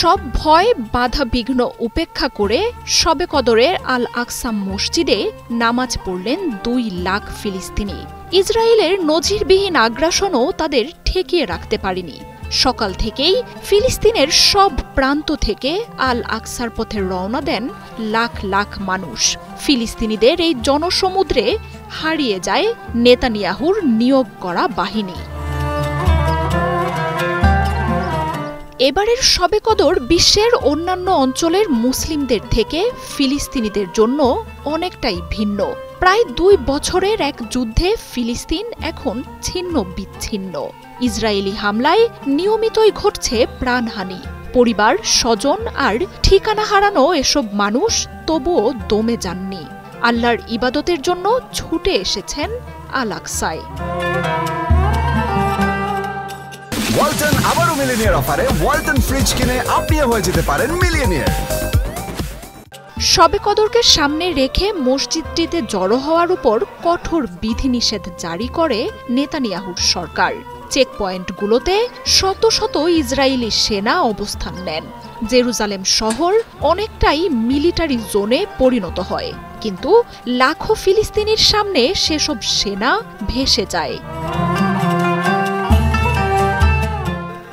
সব ভয় বাধা বিঘ্ন উপেক্ষা করে শবে কদরের আল আকসা মসজিদে নামাজ পড়লেন 2 লাখ ফিলিস্তিনি। ইসরায়েলের নজিরবিহীন আগ্রাসনও তাদের ঠেকিয়ে রাখতে পারেনি। সকাল থেকেই ফিলিস্তিনের সব প্রান্ত থেকে আল আকসার পথে রওনা দেন লাখ লাখ মানুষ। ফিলিস্তিনিদের এই জনসমুদ্রে হারিয়ে যায় নেতানিয়াহুর নিয়োগ করা বাহিনী। এবারের শবে কদর বিশ্বের অন্যান্য অঞ্চলের মুসলিমদের থেকে ফিলিস্তিনিদের জন্য অনেকটাই ভিন্ন। প্রায় 2 বছরের এক যুদ্ধে ফিলিস্তিন এখন ছিন্ন বিচ্ছিন্ন। ইসরায়েলি হামলায় নিয়মিতই ঘটছে প্রাণহানি। পরিবার, স্বজন আর ঠিকানা হারানো এসব মানুষ তবুও দমে যাননি। আল্লাহর ইবাদতের জন্য ছুটে এসেছেন আল আকসায়। ওয়ালটন আবারও মিলিয়নিয়ার অফারে ওয়ালটন ফ্রিজ কিনে আপনিও হয়ে যেতে পারেন মিলিয়নিয়ার। শবে কদরকে সামনে রেখে মসজিদটিতে জড়ো হওয়ার উপর কঠোর বিধিনিষেধ জারি করে নেতানিয়াহুর সরকার। চেকপয়েন্টগুলোতে শত শত ইসরায়েলি সেনা অবস্থান নেন। জেরুজালেম শহর অনেকটাই মিলিটারি জোনে পরিণত হয়, কিন্তু লাখো ফিলিস্তিনির সামনে সেসব সেনা ভেসে যায়।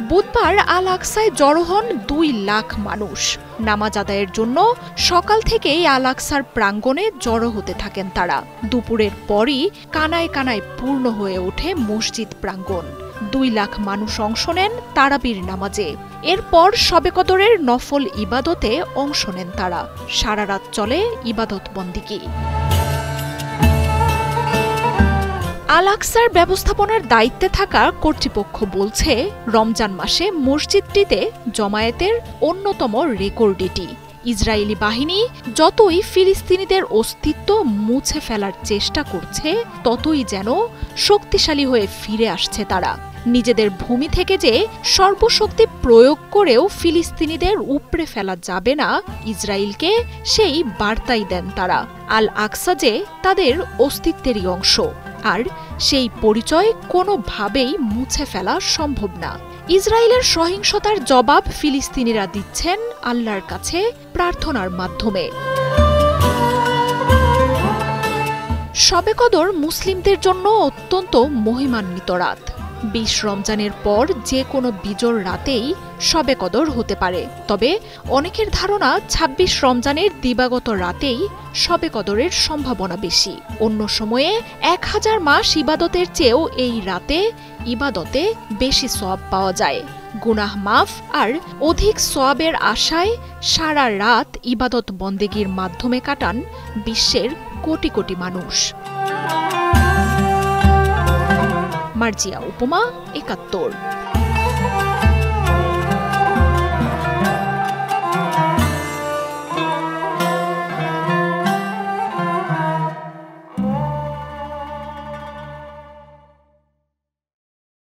বুধবার আল আকসায় জড়ো হন 2 লাখ মানুষ। নামাজ আদায়ের জন্য সকাল থেকেই আল আকসার প্রাঙ্গণে জড়ো হতে থাকেন তারা। দুপুরের পরই কানায় কানায় পূর্ণ হয়ে ওঠে মসজিদ প্রাঙ্গণ। 2 লাখ মানুষ অংশ নেন তারাবির নামাজে। এরপর শবে কদরের নফল ইবাদতে অংশ নেন তারা। সারা রাত চলে ইবাদত বন্দিগি। আল আকসার ব্যবস্থাপনার দায়িত্বে থাকা কর্তৃপক্ষ বলছে, রমজান মাসে মসজিদটিতে জমায়েতের অন্যতম রেকর্ড এটি। ইসরায়েলি বাহিনী যতই ফিলিস্তিনিদের অস্তিত্ব মুছে ফেলার চেষ্টা করছে, ততই যেন শক্তিশালী হয়ে ফিরে আসছে তারা। নিজেদের ভূমি থেকে যে সর্বশক্তি প্রয়োগ করেও ফিলিস্তিনিদের উপড়ে ফেলা যাবে না ইসরায়েলকে, সেই বার্তাই দেন তারা। আল আকসা যে তাদের অস্তিত্বেরই অংশ, আর সেই পরিচয় কোনোভাবেই মুছে ফেলা সম্ভব না। ইসরায়েলের সহিংসতার জবাব ফিলিস্তিনিরা দিচ্ছেন আল্লাহর কাছে প্রার্থনার মাধ্যমে। শবে কদর মুসলিমদের জন্য অত্যন্ত মহিমান্বিত রাত। 20 রমজানের পর যে কোনো বিজোড় রাতেই শবে কদর হতে পারে, তবে অনেকের ধারণা 26 রমজানের দিবাগত রাতেই শবে কদরের সম্ভাবনা বেশি। অন্য সময়ে 1000 মাস ইবাদতের চেয়েও এই রাতে ইবাদতে বেশি সওয়াব পাওয়া যায়। গুনাহ মাফ আর অধিক সওয়াবের আশায় সারা রাত ইবাদত বন্দেগীর মাধ্যমে কাটান বিশ্বের কোটি কোটি মানুষ। মার্জিয়া উপমা, 71।